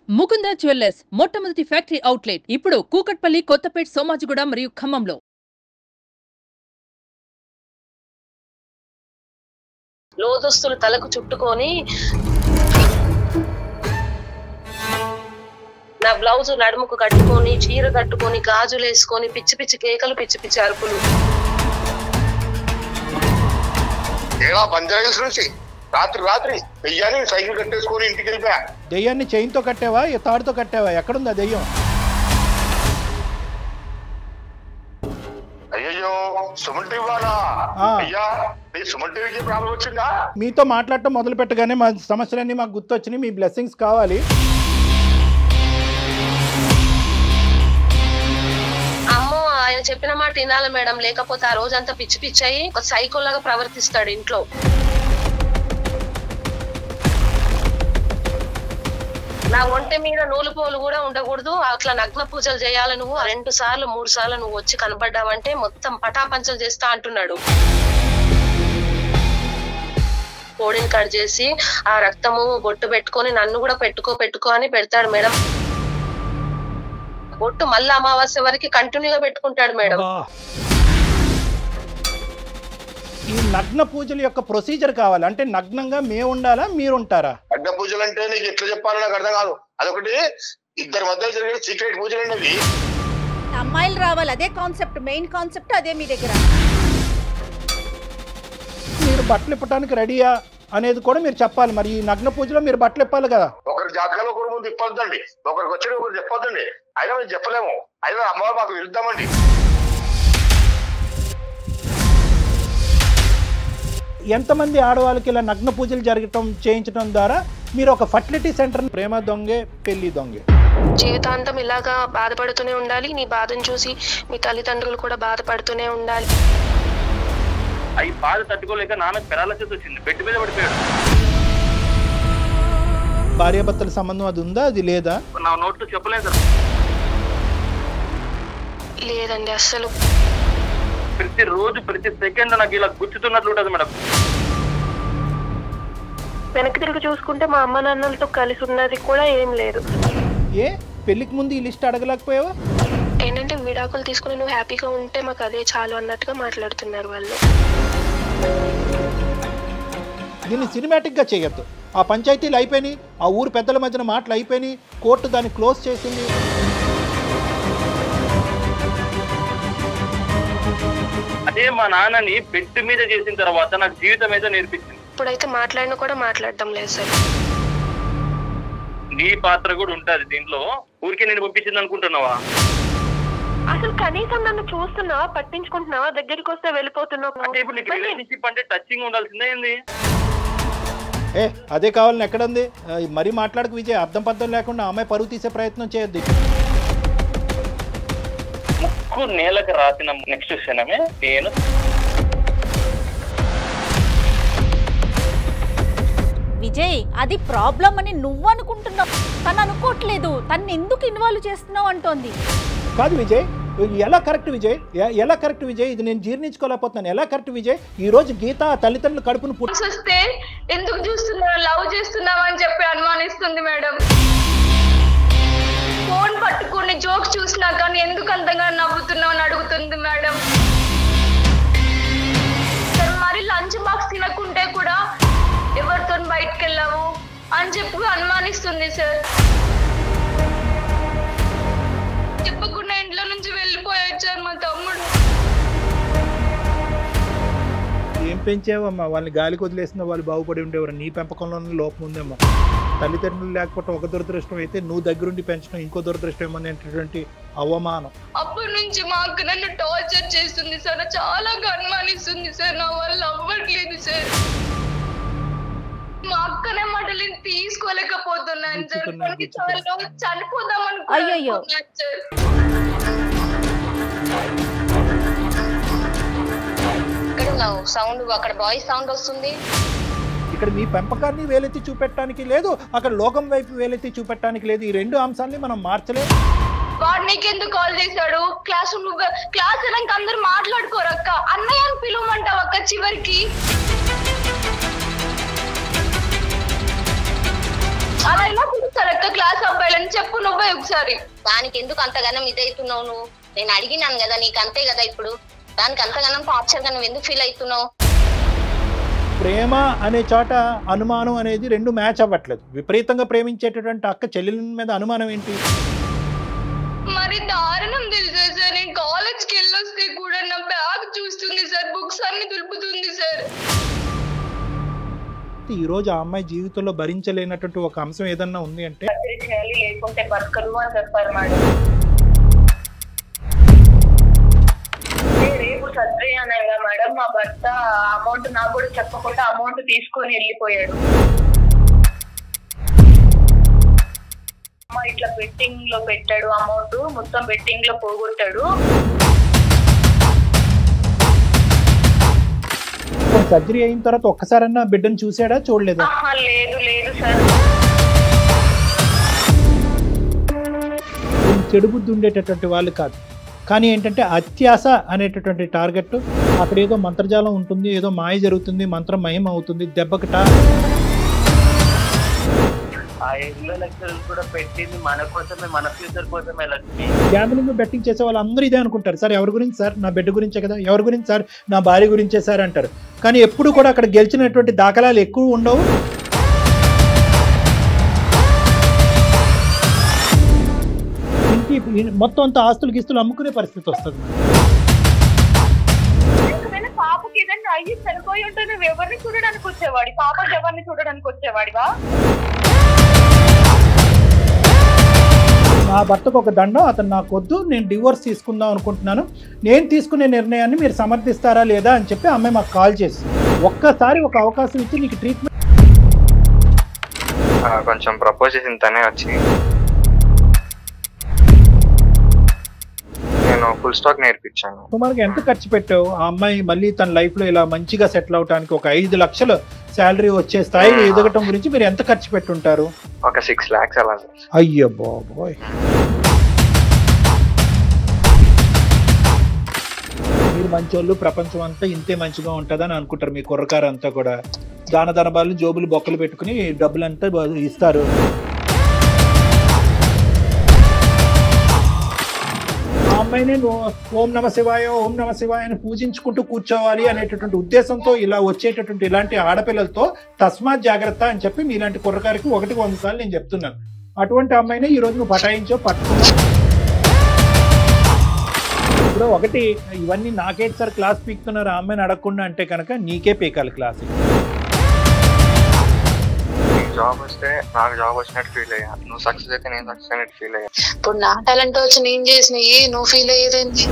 Mukunda jewellers మొట్టమొదటి factory outlet ఇప్పుడు కూకట్పల్లి, కొత్తపేట్, సోమాజిగూడ మరియు ఖమ్మంలో. లోదుస్తులు తలకు చుట్టుకొని నా బ్లౌజ్ నడుముకు కట్టుకొని చీర కట్టుకొని గాజులు వేసుకొని పిచ్చి పిచ్చి కేకలు, పిచ్చి పిచ్చి అరుపులు. రాత్రి దెయ్యాన్ని సైకిల్ కట్టేసుకొని ఇంటికి వెళ్ళిపోయా. దెయ్యాన్ని చైన్తో కట్టావా, తాడుతో కట్టావా? ఎక్కడుందా దెయ్యం? అయ్యో సుమన్ టీవీ వాళ్ళ అయ్యా, సుమన్ టీవీకి ప్రాబ్లం వచ్చిందా? మీతో మాట్లాడటం మొదలు పెట్టగానే మా సమస్యలన్నీ మాకు గుర్తొచ్చినాయి. మీ బ్లెస్సింగ్స్ కావాలి. అమ్మో, ఆయన చెప్పిన మాట వినాలి మేడం, లేకపోతే ఆ రోజంతా పిచ్చి పిచ్చి అయ్యి ఒక సైకో లాగా ప్రవర్తిస్తాడు ఇంట్లో. నా ఒంటి మీద నూలు పోలు కూడా ఉండకూడదు, అట్లా నగ్న పూజలు చేయాలి నువ్వు, 2 సార్లు 3 సార్లు నువ్వు వచ్చి కనబడ్డావంటే మొత్తం పటాపంచలు చేస్తా అంటున్నాడు. కోడిని కట్ చేసి ఆ రక్తము బొట్టు పెట్టుకొని నన్ను కూడా పెట్టుకో అని పెడతాడు మేడం. బొట్టు మళ్ళీ అమావాస్య వరకు కంటిన్యూగా పెట్టుకుంటాడు మేడం. ఈ నగ్న పూజల యొక్క ప్రొసీజర్ కావాలి అంటే నగ్నంగా మేము ఉండాలా, మీరు ఉంటారా? నగ్న పూజలు అంటే నీకు ఎట్లా చెప్పాలో నాకు అర్థం కాదు. అదొకటి ఇద్దరి మధ్య జరిగే సీక్రెట్ పూజలు అండి. అమ్మాయిలు రావాలి, అదే కాన్సెప్ట్, మెయిన్ కాన్సెప్ట్ అదే మీ దగ్గర. మీరు బట్టలు ఇప్పడానికి రెడీయా అనేది కూడా మీరు చెప్పాలి. మరి ఈ నగ్న పూజలో మీరు బట్టలు ఇప్పాలి కదా. ఒకరి జాతకాలు ఒకరి ముందు ఇప్పొద్దండి, ఒకరికి వచ్చి ఒకరు చెప్పొద్దండి. అయినా మేము చెప్పలేము, అయినా అమ్మవారు మాకు విరుద్దామండి. ఎంతమంది ఆడవాళ్ళకి ఇలా నగ్న పూజలు చేయించడం ద్వారా మీరు ఒక ఫర్టిలిటీ సెంటర్, ప్రేమ దొంగే పెళ్లి దొంగే, జీవితాంతం ఇలాగా బాధపడుతూనే ఉండాలి. నీ బాధను చూసి మీ తల్లిదండ్రులు కూడా బాధపడుతూనే ఉండాలి. అవి బాధ తట్టుకోలేక నాన్నకు పెరాలసిస్ వచ్చింది, బెడ్ మీద పడిపోయాడు. భార్యాభర్తల సంబంధం అది ఉందా, అది లేదా? నా నోట్లో చెప్పలేదు. లేదండి అస్సలు. ప్రతిరోజు ప్రతి సెకండ్ నాకు ఇలా గుచ్చుతున్నట్లు ఉంటుంది మేడం. వెనక్కి తిరిగి చూసుకుంటే మా అమ్మ నాన్నలతో కలిసి ఉన్నది కూడా ఏం లేదు. ఏ పెళ్లికి ముందు ఈ లిస్ట్ అడగలేకపోయావా? ఏంటంటే విడాకులు తీసుకుని నువ్వు హ్యాపీగా ఉంటే మాకు అదే చాలు అన్నట్టుగా మాట్లాడుతున్నారు వాళ్ళు. దీన్ని సినిమాటిక్గా చేయొద్దు. ఆ పంచాయతీలు అయిపోయినాయి, ఆ ఊరు పెద్దల మధ్యన మాటలు అయిపోయినాయి, కోర్టు దాన్ని క్లోజ్ చేసింది. అదే మా నాన్నని బెడ్ మీద చేసిన తర్వాత నాకు జీవితం ఏదో నేర్పించింది. ఇప్పుడైతే మాట్లాడినా కూడా మాట్లాడటం లేదు సార్. నీ పాత్ర కూడా ఉంటది దీంట్లో. ఊరికే నేను పంపించింది అనుకుంటున్నావా? అసలు కనీసం నన్ను చూస్తున్నావా, పట్టించుకుంటున్నావా, దగ్గరికి వస్తే వెళ్ళిపోతున్నావు. అంటే ఇప్పుడు నీకు రిలేషన్షిప్ అంటే టచింగ్ ఉండాల్సిందే ఏంది? అదే కావాలని ఎక్కడుంది? మరీ మాట్లాడకు విజయ్, అర్థం పర్థం లేకుండా అమ్మాయి పరువు తీసే ప్రయత్నం చేయొద్దు. ముక్కు నేలకు రాసిన నెక్స్ట్ క్షణమే నేను విజయ్, అది ప్రాబ్లం అని నువ్వు అనుకుంటున్నావు, తను అనుకోవట్లేదు. తను ఎందుకు ఇన్వాల్వ్ చేస్తున్నావు అంటోంది. కాదు విజయ్, ఎలా కరెక్ట్ విజయ్, ఎలా కరెక్ట్ విజయ్? ఇది నేను జీర్ణించుకోలేకపోతున్నాను. ఎలా కరెక్ట్ విజయ్? ఈ రోజు గీత తల్లిదండ్రులు కడుపును పుట్టిస్తే ఎందుకు చూస్తున్నావు, లవ్ చేస్తున్నావా అని చెప్పి అనుమానిస్తుంది మేడం. ఫోన్ పట్టుకుని జోక్ చూసినా కానీ ఎందుకు అంతగా నవ్వుతున్నావు అని అడుగుతుంది మేడం. మరి లంచ్ బాక్స్ తినకుంటే కూడా ఎవరితో బయటకు వెళ్ళావు అని చెప్పి అనుమానిస్తుంది సార్. చెప్పకుండా ఇంట్లో నుంచి వెళ్ళిపోయాడు సార్ మా తమ్ముడు. ఏం పెంచావమ్మా? వాళ్ళని గాలికి వదిలేసిన వాళ్ళు బాగుపడి ఉండేవారు. నీ పెంపకంలోనే లోపం ఉందేమో. తల్లిదండ్రులు లేకపోవడం ఒక దురదృష్టం అయితే, నువ్వు దగ్గరుండి పెంచడం ఇంకో దురదృష్టం ఏమనేటువంటి అవమానం. అప్పటి నుంచి మా అక్క నన్ను టార్చర్ చేస్తుంది సార్, చాలా అనుమానిస్తుంది సార్. నా వల్ల అవ్వట్లేదు సార్. మా అక్కనే మాటలు తీసుకోలేకపోతున్నాను సార్. చనిపోదాం అనుకున్నాను సార్. సౌండ్ అక్కడ బాయ్స్ సౌండ్ వస్తుంది. ఇక్కడ మీ పెంపకాన్ని వేలెత్తి చూపెట్టడానికి లేదు, అక్కడ లోకం వైపు వేలెత్తి చూపెట్టడానికి లేదు. ఈ 2 అంశాలని మనం మార్చలేదు. వాడు నీకెందుకు కాల్ చేశాడు? క్లాస్ వెళ్ళాక అందరు మాట్లాడుకోరు అక్క, అన్నయ్య అని పిలువమంటావు అక్క చివరికి. అలా ఎలా కరెక్ట్ క్లాస్ అబ్బాయిలని చెప్పు నువ్వే ఒకసారి. దానికి ఎందుకు అంతగానం ఇదవుతున్నావు నువ్వు? నేను అడిగినాను కదా నీకు, అంతే కదా ఇప్పుడు. దానికి అంతగానం టార్చర్ గా నువ్వు ఎందుకు ఫీల్ అవుతున్నావు? ప్రేమ అనే చోట అనుమానం అనేది రెండు మ్యాచ్ అవ్వట్లేదు. విపరీతంగా ప్రేమించేటటువంటి అక్క చెల్లెల మీద అనుమానం ఏంటి? మరి దారుణం తెలుసా సార్, నేను కాలేజ్కి వెళ్ళొస్తే కూడా నా బ్యాగ్ చూస్తుంది సార్, బుక్స్ అన్ని దులుపుతుంది సార్. ఈ రోజు ఆ అమ్మాయి జీవితంలో భరించలేనటువంటి ఒక అంశం ఏదన్నా ఉంది అంటే చేయాలి, లేకుంటే బతకదు అని చెప్పారు మేడం. రేపు సర్జరీ అనగా మేడం మా భర్త అమౌంట్ నాకు కూడా చెప్పకుండా అమౌంట్ తీసుకొని వెళ్ళిపోయాడు. ఇట్లా బెట్టింగ్ లో పెట్టాడు, అమౌంట్ మొత్తం బెట్టింగ్ లో పోగొట్టాడు. సర్జరీ అయిన తర్వాత ఒక్కసారన్నా బిడ్డను చూసాడా, చూడలేదా? లేదు లేదు సార్. చెడు బుద్ధి ఉండేటటువంటి వాళ్ళు కాదు, కానీ ఏంటంటే అత్యాస అనేటటువంటి టార్గెట్. అక్కడ ఏదో మంత్రజాలం ఉంటుంది, ఏదో మాయ జరుగుతుంది, మంత్రం మహిమ అవుతుంది, దెబ్బకట. ఆ 20 లక్షలు కూడా పెట్టింది మన కోసమే, మన ఫ్యూచర్ కోసమే. లక్ష్మి గ్యాంబ్లింగ్ బెట్టింగ్ చేసే వాళ్ళు అందరూ ఇదే అనుకుంటారు. సార్ ఎవరి గురించి సార్? నా బిడ్డ గురించే కదా. ఎవరి గురించి సార్? నా భార్య గురించే సార్ అంటారు. కానీ ఎప్పుడు కూడా అక్కడ గెలిచినటువంటి దాఖలాలు ఎక్కువ ఉండవు. ఇంటి మొత్తం అంతా ఆస్తులు గిస్తులు అమ్ముకునే పరిస్థితి వస్తుంది. పాపకి ఏదైనా అయ్యి చనిపోయి ఉంటే నువ్వు ఎవరిని చూడడానికి వచ్చేవాడి? పాపకి ఎవరిని చూడడానికి వచ్చేవాడివా? నా భర్తకు ఒక దండం, అతను నాకు వద్దు, నేను డివోర్స్ తీసుకుందాం అనుకుంటున్నాను, నేను తీసుకునే నిర్ణయాన్ని మీరు సమర్థిస్తారా లేదా అని చెప్పి అమ్మాయి మాకు కాల్ చేసి ఒక్కసారి ఒక అవకాశం ఇచ్చి నీకు ట్రీట్మెంట్ కొంచెం ప్రపోజ్ చేసిన తనే వచ్చి నేను ఫుల్ స్టాక్ నేర్పించాను. సుమారుగా ఎంత ఖర్చు పెట్టావు? ఆ అమ్మాయి మళ్ళీ తన లైఫ్ లో ఇలా మంచిగా సెటిల్ అవడానికి ఒక 5 లక్షలు శాలరీ వచ్చే స్థాయిలో ఎదగటం గురించి మీరు ఎంత ఖర్చు పెట్టుంటారు? ఒక 6 lakhs అలా. అయ్యో బాబోయ్, మీరు మంచోళ్ళు, ప్రపంచం అంతా ఇంతే మంచిగా ఉంటుందని అనుకుంటారు. మీ కుర్రకారు అంతా కూడా దాన ధనబాలు జోబులు బొక్కలు పెట్టుకుని డబ్బులంతా ఇస్తారు. ఆ అమ్మాయిని ఓం నమ శివాయ ఓం నమ శివాయ అని పూజించుకుంటూ కూర్చోవాలి అనేటటువంటి ఉద్దేశంతో ఇలా వచ్చేటటువంటి ఇలాంటి ఆడపిల్లలతో తస్మాత్ జాగ్రత్త అని చెప్పి మీలాంటి కుర్రకారికి 100 సార్లు నేను చెప్తున్నాను. అటువంటి అమ్మాయిని ఈ రోజు నువ్వు పటాయించో పట్టుకున్నావు. ఇప్పుడు ఒకటి, ఇవన్నీ నాకేంటి సార్ క్లాస్ పీకుతున్నారు ఆ అమ్మాయిని అడగకుండా అంటే కనుక నీకే పీకాలి క్లాస్. జాబ్ వస్తే నాకు జాబ్ వచ్చినట్టు ఫీల్ అయ్యా, నువ్వు సక్సెస్ అయితే నేను సక్సెస్ అయినట్టు ఫీల్ అయ్యా. ఇప్పుడు నా టాలెంట్ వచ్చి నేను చేసినవి నువ్వు ఫీల్ అయ్యేదేంటి?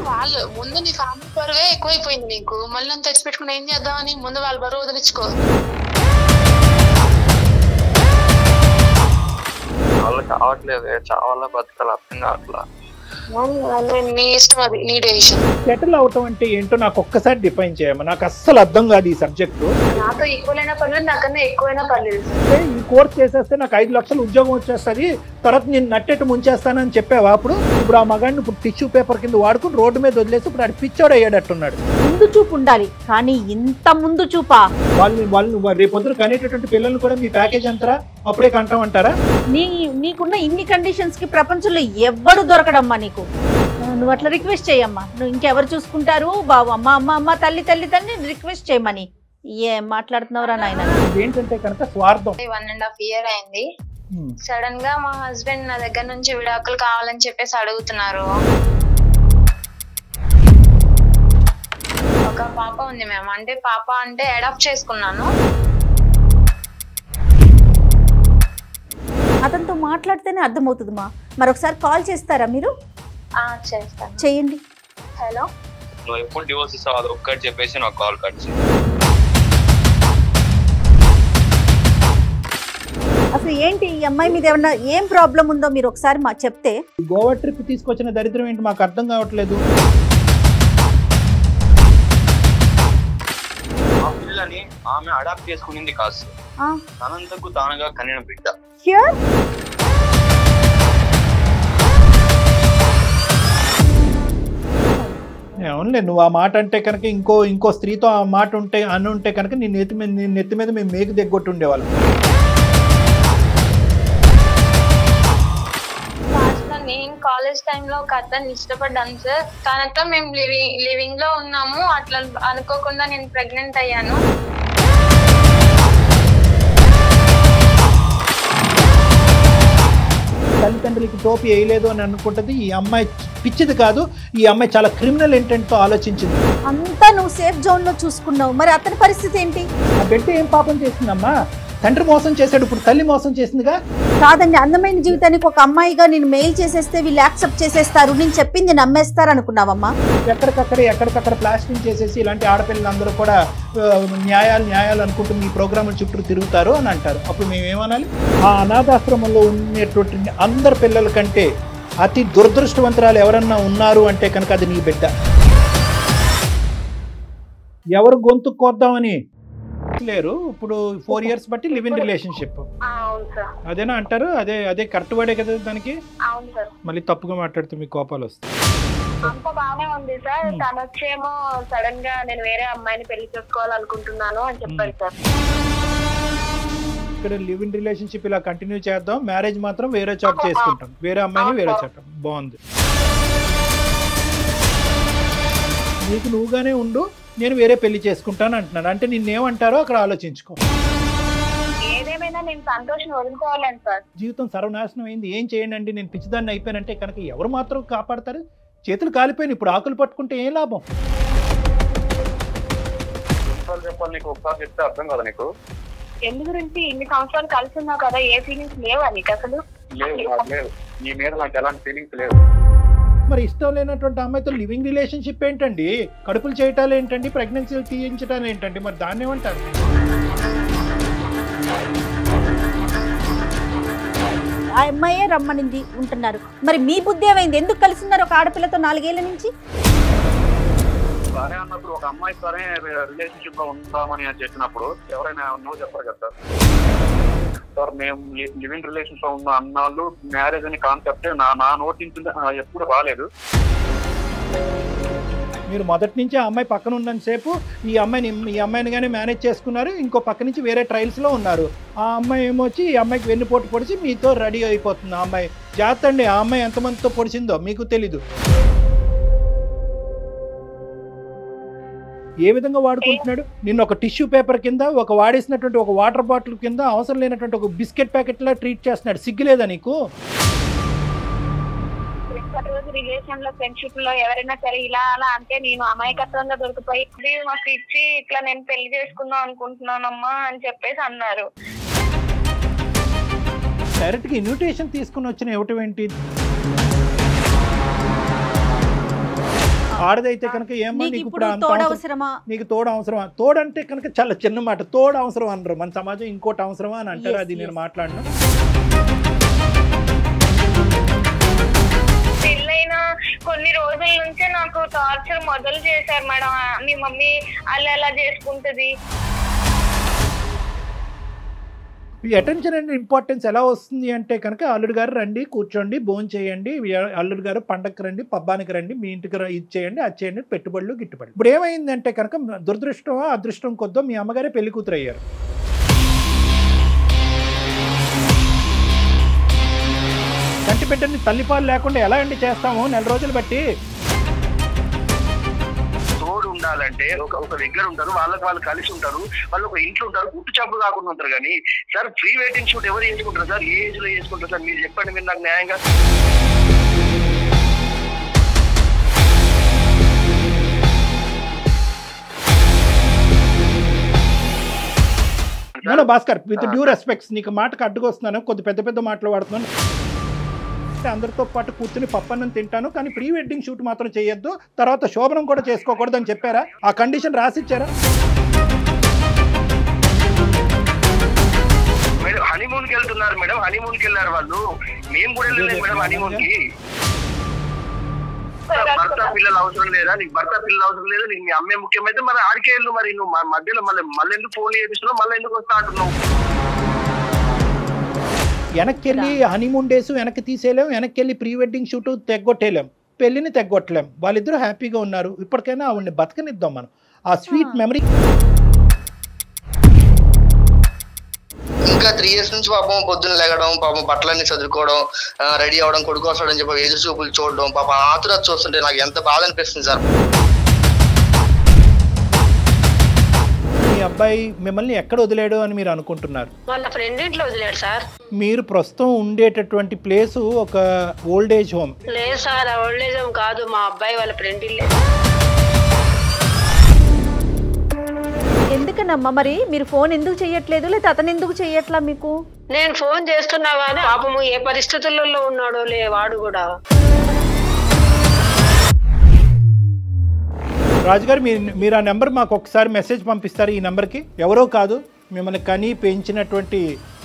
వాళ్ళు ముందు నీ ఫ్యామిలీ బరువే ఎక్కువైపోయింది నీకు, మళ్ళీ నన్ను తెచ్చిపెట్టుకుని ఏం చేద్దామని ముందు వాళ్ళ బరువు వదిలించుకో. వాళ్ళు కావట్లేదు, చావాలా బతకాలి అర్థం కావట్లా. నీ ఇష్టం, అది నీ డెసిషన్. సెటిల్ అవటం అంటే ఏంటో నాకు ఒక్కసారి డిఫైన్ చేయమ్మా, నాకు అస్సలు అర్థం కాదు ఈ సబ్జెక్టు. నాతో ఈక్వల్ అయినా పర్లేదు, నాకన్నా ఎక్కువైనా పర్లేదు. ఈ కోర్స్ చేసేస్తే నాకు 5 లక్షలు ఉద్యోగం వచ్చేస్తుంది, తర్వాత నేను నట్టెట్టు ముంచేస్తానని చెప్పావా? ఇప్పుడు ఆ మగాడిని ఇప్పుడు టిష్యూ పేపర్ కింద వాడుకుని రోడ్డు మీద వదిలేసి ఇప్పుడు అది పిచ్చోడు అయ్యాడట్టున్నాడు. ముందు చూపు ఉండాలి, కానీ ఇంత ముందు చూపా? వాళ్ళు రేపొద్దున కనేటటువంటి పిల్లల్ని కూడా మీ ప్యాకేజ్ అంటారా? అప్పుడే కంటామంటారా? నీకున్న ఇన్ని కండిషన్స్ కి ప్రపంచంలో ఎవ్వడు దొరకడమ్మా నీకు. నువ్వు అట్లా రిక్వెస్ట్ చేయమ్మా. నువ్వు ఇంకెవరు చూసుకుంటారు బాబు? అమ్మ అమ్మ అమ్మ తల్లి తల్లి తల్లి రిక్వెస్ట్ చేయమని ఏం మాట్లాడుతున్నావురా నాయన? ఏంటంటే కనుక స్వార్థం. 1.5 year అయింది. సడన్ గా మా హస్బెండ్ నా దగ్గర నుంచి విడాకులు కావాలని చెప్పేసి అడుగుతున్నారు. ఒక పాప ఉంది మేము, అంటే పాప అంటే అడాప్ట్ చేసుకున్నాను. అతనితో మాట్లాడితేనే అర్థమవుతుంది మా. మరొకసారి కాల్ చేస్తారా మీరు? చేస్తాను, చేయండి. హలో, నువ్వు ఎప్పుడు డివోర్స్ ఇస్తావు అది ఒక్కటి చెప్పేసి నాకు కాల్ కట్ చేయి. అసలు ఏంటి ఈ అమ్మాయి మీద ఏమన్నా ఏం ప్రాబ్లం ఉందో మీరు ఒకసారి మా చెప్తే. గోవా ట్రిప్ తీసుకొచ్చిన దరిద్రం ఏంటి మాకు అర్థం కావట్లేదు. ఆ పిల్లని ఆమె అడాప్ట్ చేసుకునింది కాదు, తనంతకు తానుగా కనిన బిడ్డ. అవునులే, నువ్వు ఆ మాట అంటే కనుక ఇంకో స్త్రీతో ఆ మాట ఉంటే కనుక నీ నెత్తి మీద మేము మేకు దిగ్గొట్టు ఉండేవాళ్ళం. నేను కాలేజ్ టైంలో ఒక అతన్ని ఇష్టపడ్డాను సార్. తనతో మేము లివింగ్ లో ఉన్నాము. అట్లా అనుకోకుండా నేను ప్రెగ్నెంట్ అయ్యాను. తల్లిదండ్రులకి టోపీ వేయలేదు అని అనుకుంటుంది. ఈ అమ్మాయి పిచ్చిది కాదు, ఈ అమ్మాయి చాలా క్రిమినల్ ఇంటెంట్తో ఆలోచించింది. అంతా నువ్వు సేఫ్ జోన్ లో చూసుకున్నావు, మరి అతని పరిస్థితి ఏంటి? ఆ బిడ్డ ఏం పాపం చేసిందమ్మా? తండ్రి మోసం చేశాడు, ఇప్పుడు తల్లి మోసం చేసిందిగా. కాదండి, అందమైన జీవితానికి ఒక అమ్మాయిగా నేను మెయిల్ చేసేస్తే వీళ్ళు యాక్సెప్ట్ చేసేస్తారు, నేను చెప్పింది నమ్మేస్తారు అనుకున్నావమ్మా? ఎక్కడికక్కడ ప్లాస్టింగ్ చేసేసి ఇలాంటి ఆడపిల్లలందరూ కూడా న్యాయాలు అనుకుంటూ మీ ప్రోగ్రాముల చుట్టూ తిరుగుతారు అని అంటారు. అప్పుడు మేమేమనాలి? ఆ అనాథాశ్రమంలో ఉండేటువంటి అందరి పిల్లల కంటే అతి దురదృష్టవంతురాలు ఎవరన్నా ఉన్నారు అంటే కనుక అది నీ బిడ్డ. ఎవరు గొంతు కోద్దామని లేరు. ఇప్పుడు 4 years బట్టి లివ్ ఇన్ రిలేషన్షిప్ అదేనా అంటారు? అదే కరెక్ట్ వర్డే కదా దానికి? అవును సార్. మళ్ళీ తప్పుగా మాట్లాడితే మీకు కోపాలు వస్తాయి. అంత బాగానే ఉంది సార్. తను వచ్చేమో సడన్ గా నేను వేరే అమ్మాయిని పెళ్లి చేసుకోవాలనుకుంటున్నాను అని చెప్పారు సార్. ఇక్కడ లివ్ ఇన్ రిలేషన్షిప్ ఇలా కంటిన్యూ చేద్దాం, మ్యారేజ్ మాత్రం వేరే చోట చేసుకుంటాం, వేరే అమ్మాయిని వేరే చోట. బాగుంది. నీకు నువ్వుగానే ఉండు, నేను వేరే పెళ్లి చేసుకుంటాను అంటున్నాను. అంటే నిన్నేమంటారో అక్కడ ఆలోచించుకో. ఏదేమైనా నేను సంతోషం వదులుకోవాలని సార్. జీవితం సర్వనాశనం అయింది, ఏం చేయండి అండి, నేను పిచ్చిదాన్ని అయిపోయానంటే కనుక ఎవరు మాత్రం కాపాడతారు? చేతులు కాలిపోయిన ఇప్పుడు ఆకులు పట్టుకుంటే ఏం లాభం? చెప్పాలి నీకు ఒకసారి చెప్తే అర్థం కదా నీకు? ఎందు గురించి ఇన్ని సంవత్సరాలు కలిసి ఉన్నావు కదా, ఏ ఫీలింగ్స్ లేవా నీకు అసలు? లేవు, నీ మీద నాకు ఎలాంటి ఫీలింగ్స్ లేవు. మరి ఇష్టం లేనటువంటి అమ్మాయితో లివింగ్ రిలేషన్షిప్ ఏంటండి? కడుపులు చేయటాలు ఏంటండి? ప్రెగ్నెన్సీలు తీయించటాలు ఏంటండి? మరి దాన్ని ఏమంటారు? ఆ అమ్మాయే రమ్మనింది ఉంటున్నారు, మరి మీ బుద్ధి ఏమైంది? ఎందుకు కలిసిన్నారు ఒక ఆడపిల్లతో 4 ఏళ్ల నుంచి? సరే అన్నప్పుడు ఒక అమ్మాయి సరే రిలేషన్షిప్ లో ఉంటామని చెప్పినప్పుడు ఎవరైనా నో చెప్పరు కదా సార్. మేము లివింగ్ రిలేషన్స్ లో ఉన్న అన్నాళ్ళు మ్యారేజ్ అనే కాన్సెప్ట్ నా నోటి నుంచి ఎప్పుడు రాలేదు. మీరు మొదటి నుంచి ఆ అమ్మాయి పక్కన ఉన్నంతసేపు ఈ అమ్మాయిని కానీ మేనేజ్ చేసుకున్నారు, ఇంకో పక్క నుంచి వేరే ట్రయల్స్లో ఉన్నారు. ఆ అమ్మాయి ఏమొచ్చి ఈ అమ్మాయికి వెన్నుపోటు పొడిచి మీతో రెడీ అయిపోతుంది. ఆ అమ్మాయి జాగ్రత్త అండి, ఆ అమ్మాయి ఎంతమందితో పొడిచిందో మీకు తెలీదు. ఏ విధంగా వాడుకుంటున్నాడు నిన్ను? ఒక టిష్యూ పేపర్ కింద, ఒక వాడేసినటువంటి ఒక వాటర్ బాటిల్ కింద, అవసరం లేనటువంటి ఒక బిస్కెట్ ప్యాకెట్ లా ట్రీట్ చేస్తున్నాడు. సిగ్గులేదా నీకు? రోజు రిలేషన్ లో ఫ్రెండ్షిప్ లో ఎవరైనా సరే ఇలా అలా అంటే నేను అమాయకత్వంగా దొరికిపోయి మాకు ఇచ్చి ఇట్లా నేను పెళ్లి చేసుకుందాం అనుకుంటున్నానమ్మా అని చెప్పేసి అన్నారు. డైరెక్ట్ గా ఇన్విటేషన్ తీసుకుని వచ్చిన ఇవ్వటం ఏంటి? ఆడదైతే కనుక ఏమో నీకు ఇప్పుడు నీకు తోడు అవసరమా? తోడంటే కనుక చాలా చిన్న మాట. తోడు అవసరం అనరు మన సమాజం, ఇంకోటి అవసరమా అని అంటారు. అది నేను మాట్లాడను. పెళ్ళైన కొన్ని రోజుల నుంచే నాకు టార్చర్ మొదలు చేశారు మేడం. మీ మమ్మీ అలా ఎలా చేసుకుంటది. ఈ అటెన్షన్ అండ్ ఇంపార్టెన్స్ ఎలా వస్తుంది అంటే కనుక అల్లుడు గారు రండి, కూర్చోండి, భోజనం చేయండి, అల్లుడు గారు పండగకి రండి, పబ్బానికి రండి, మీ ఇంటికి ఇది చేయండి, అది చేయండి, పెట్టుబడులు గిట్టుబడి. ఇప్పుడు ఏమైందంటే కనుక దురదృష్టమో అదృష్టం కొద్దో మీ అమ్మగారే పెళ్లి కూతురు అయ్యారు. కంటి బిడ్డని తల్లిపాలు లేకుండా ఎలా అండి చేస్తాము? 4 రోజులు బట్టి తోడు ఉండాలంటే ఒక దగ్గర ఉంటారు, వాళ్ళు కలిసి ఉంటారు, వాళ్ళు ఒక ఇంట్లో ఉంటారు, గుట్టు చప్పుడు కాకుండా ఉంటారు. కానీ సార్ ప్రీ వెడ్డింగ్ షూట్ ఎవరు చేసుకుంటారు సార్? ఏ ఏజ్ లో చేసుకుంటారు సార్? మీరు చెప్పండి, మీరు నాకు న్యాయంగా. భాస్కర్, విత్ డ్యూ రెస్పెక్ట్స్, నీకు మాటకు అడ్డుకొస్తున్నాను, కొద్ది పెద్ద మాటలు వాడుతున్నాను. అందరితో పాటు కూర్చుని పప్పన్నం తింటాను, కానీ ప్రీ వెడ్డింగ్ షూట్ మాత్రం చేయొద్దు, తర్వాత శోభనం కూడా చేసుకోకూడదు అని చెప్పారా? ఆ కండిషన్ రాసిచ్చారా? మేడం హనీమూన్ కి వెళ్తున్నారు మేడం, హనీమూన్ కి వెళ్ళారు వాళ్ళు, మేము కూడా వెళ్ళలేదు మేడం హనీమూన్ కి. భర్త పిల్లలు అవసరం లేదా నీకు? భర్త పిల్లలు అవసరం లేదా నీకు? మీ అమ్మే ముఖ్యమైతే మరి ఆడికే వెళ్ళు. మరి నువ్వు మధ్యలో మళ్ళీ ఎందుకు ఫోన్ చేపిస్తున్నావు? మళ్ళీ ఎందుకు వస్తా అంటున్నావు? వెనక్కి వెళ్ళి హనీమూన్ డేస్ వెనక్కి తీసేయలేం, వెనక్కి వెళ్ళి ప్రీ వెడ్డింగ్ షూట్ తెగొట్టేయలేం. పెళ్ళిని తెగొట్టలేం. వాళ్ళిద్దరూ హ్యాపీగా ఉన్నారు, ఇప్పటికైనా ఆవిడని బతకనిద్దాం మనం. ఆ స్వీట్ మెమరీ. ఇంకా 3 years నుంచి పాపం పొద్దున్న లేగడం, పాపం బట్టలన్నీ చదువుకోవడం, రెడీ అవడం, కొడుకు వస్తాడని చెప్పి ఎదురు చూపులు చూడడం, పాపం ఆతురత చూస్తుంటే నాకు ఎంత బాధ అనిపిస్తుంది సార్. మీ అబ్బాయి మిమ్మల్ని ఎక్కడ వదిలేడు అని మీరు అనుకుంటున్నారు? వాళ్ళ ఫ్రెండ్ ఇంట్లో వదిలేడు సార్. మీరు ప్రస్తుతం ఉండేటటువంటి ప్లేసు ఒక ఓల్డ్ ఏజ్ హోమ్. లేదు సార్, ఓల్డ్ ఏజ్ హోమ్ కాదు, మా అబ్బాయి వాళ్ళ ఫ్రెండ్ ఇల్లే. ఎందుకనమ్మా మరి మీరు ఫోన్ ఎందుకు చెయ్యట్లేదు, లేదా అతను ఎందుకు చెయ్యట్లా మీకు? నేను ఫోన్ చేస్తున్నా కానీ పాపము ఏ పరిస్థితులలో ఉన్నాడో లే వాడు కూడా. రాజుగారు మీరు ఆ నెంబర్ మాకు ఒకసారి మెసేజ్ పంపిస్తారు. ఈ నెంబర్కి ఎవరో కాదు, మిమ్మల్ని కని పెంచినటువంటి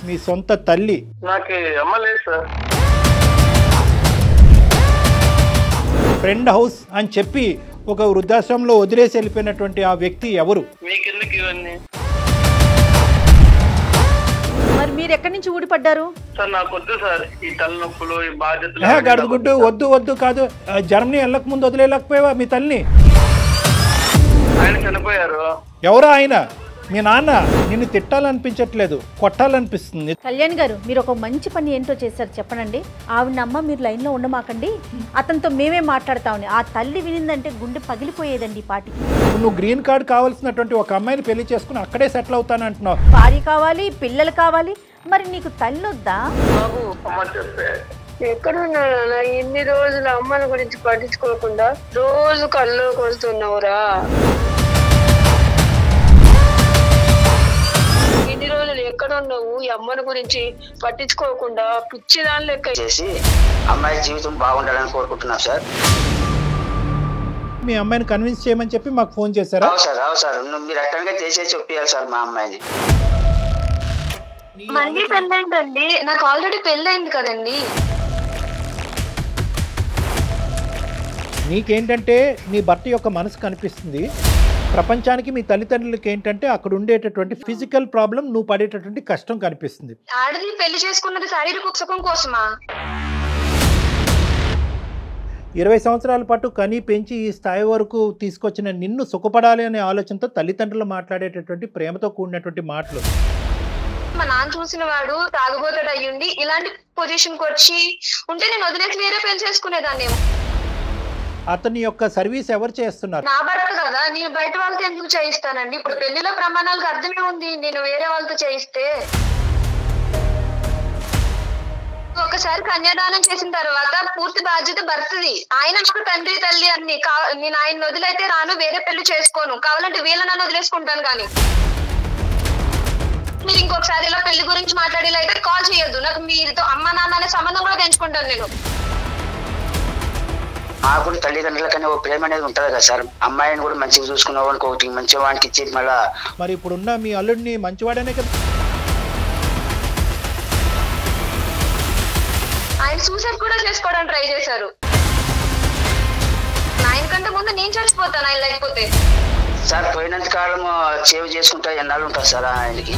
మీ సొంత తల్లి. నాకు అమ్మ లేదు సార్. ఫ్రెండ్ హౌస్ అని చెప్పి ఒక వృద్ధాశ్రమంలో వదిలేసి వెళ్ళిపోయినటువంటి ఆ వ్యక్తి ఎవరు? మీకెందుకు ఇవన్నీ మరి మీరు ఎక్కడి నుంచి ఊడిపడ్డారు? సార్? నాకు వద్దు సార్ ఈ తలనొప్పులు, ఈ బాధ్యతలు. గడుగుడ్డు వద్దు వద్దు కాదు. జర్మనీ వెళ్ళక ముందు వదిలేలేకపోయావా మీ తల్లిని? ఆయన చనిపోయారు. ఎవరో ఆయన మీ నాన్న. నిన్ను తిట్టాలనిపించట్లేదు, కొట్టాలనిపిస్తుంది. కళ్యాణ్ గారు, మీరు ఒక మంచి పని ఏంటో చేశారు చెప్పనండి. ఆవిడమ్మ మీరు లైన్లో ఉండమాకండి, అతనితో మేమే మాట్లాడతామని. ఆ తల్లి వినిందంటే గుండె పగిలిపోయేదండి ఈ పాటికి. నువ్వు గ్రీన్ కార్డ్ కావాల్సినటువంటి ఒక అమ్మాయిని పెళ్లి చేసుకుని అక్కడే సెటిల్ అవుతానంటున్నావు. భార్య కావాలి, పిల్లలు కావాలి, మరి నీకు తల్లి వద్దా? బాబు అమ్మ చెప్పే ఎక్కడున్నా ఇన్ని రోజులు అమ్మని గురించి పట్టించుకోకుండా రోజు కళ్ళు కొడుతున్నావురా. ఇన్ని రోజులు ఎక్కడున్నావు, ఈ అమ్మని గురించి పట్టించుకోకుండా పిచ్చిదాని లెక్క చేసి అమ్మాయి జీవితం బాగుండాలని కోరుకుంటున్నాం సార్. మీ అమ్మాయిని కన్విన్స్ చేయమని చెప్పి మాకు ఫోన్ చేశారా? అవు సార్ మీరు ఎక్కడిగా చేసే చెప్పాలి సార్ మా అమ్మాయిని. మళ్ళీ పెళ్ళైందండి, నాకు ఆల్రెడీ పెళ్ళైంది కదండి. నీకేంటంటే నీ భర్త యొక్క మనసు కనిపిస్తుంది, ప్రపంచానికి మీ తల్లిదండ్రులకి ఏంటంటే అక్కడ ఉండేటటువంటి ఫిజికల్ ప్రాబ్లం, నువ్వు పడేటటువంటి కష్టం కనిపిస్తుంది. ఆడది పెళ్లి చేసుకున్నది శారీరక సుఖం కోసమా? 20 సంవత్సరాల పాటు కని పెంచి ఈ స్థాయి వరకు తీసుకొచ్చిన నిన్ను సుఖపడాలి అనే ఆలోచనతో తల్లిదండ్రులు మాట్లాడేటటువంటి ప్రేమతో కూడినటువంటి మాటలు. మా నాన్న చూసిన వాడు తాగుబోతాడు అయ్యుండి ఇలాంటి పొజిషన్ కి వచ్చి ఉంటే నేను వదిలేసి వేరే పెళ్లి చేసుకునేదాన్ని. అతని యొక్క సర్వీస్ ఎవరు చేస్తున్నారు? నా భర్త కదా, నేను బయట వాళ్ళతో ఎందుకు చేయిస్తానండి? ఇప్పుడు పెళ్లిలో ప్రమాణాలకు అర్థమే ఉంది, నేను వేరే వాళ్ళతో చేయిస్తే. ఒకసారి కన్యాదానం చేసిన తర్వాత పూర్తి బాధ్యత భర్తది. ఆయన నాకు తండ్రి తల్లి అన్ని. నేను ఆయన వదిలైతే రాను, వేరే పెళ్లి చేసుకోను, కావాలంటే వీళ్ళనన్ను వదిలేసుకుంటాను. కానీ మీరు ఇంకొకసారి ఇలా పెళ్లి గురించి మాట్లాడేలా అయితే కాల్ చేయొద్దు. నాకు మీతో అమ్మ నాన్న అనే సంబంధం కూడా పెంచుకుంటాను నేను. మాకు కూడా తల్లిదండ్రుల కన్నా ఓ ప్రేమ అనేది ఉంటుంది కదా సార్. అమ్మాయిని కూడా మంచిగా చూసుకున్న వానికి ఒకటి మంచి వానికి ఇచ్చి మళ్ళా. మరి ఇప్పుడున్న మీ అల్లుడిని మంచివాడనే కదా? ఆయన సూసైడ్ కూడా చేసుకోవడానికి ట్రై చేశారు. ఆయన కంటే ముందు నేను చచ్చిపోతాను ఆయన లేకపోతే. సార్ పోయినంత కాలం సేవ్ చేసుకుంటా ఎన్నాళ్ళు ఉంటారు సార్ ఆయనకి.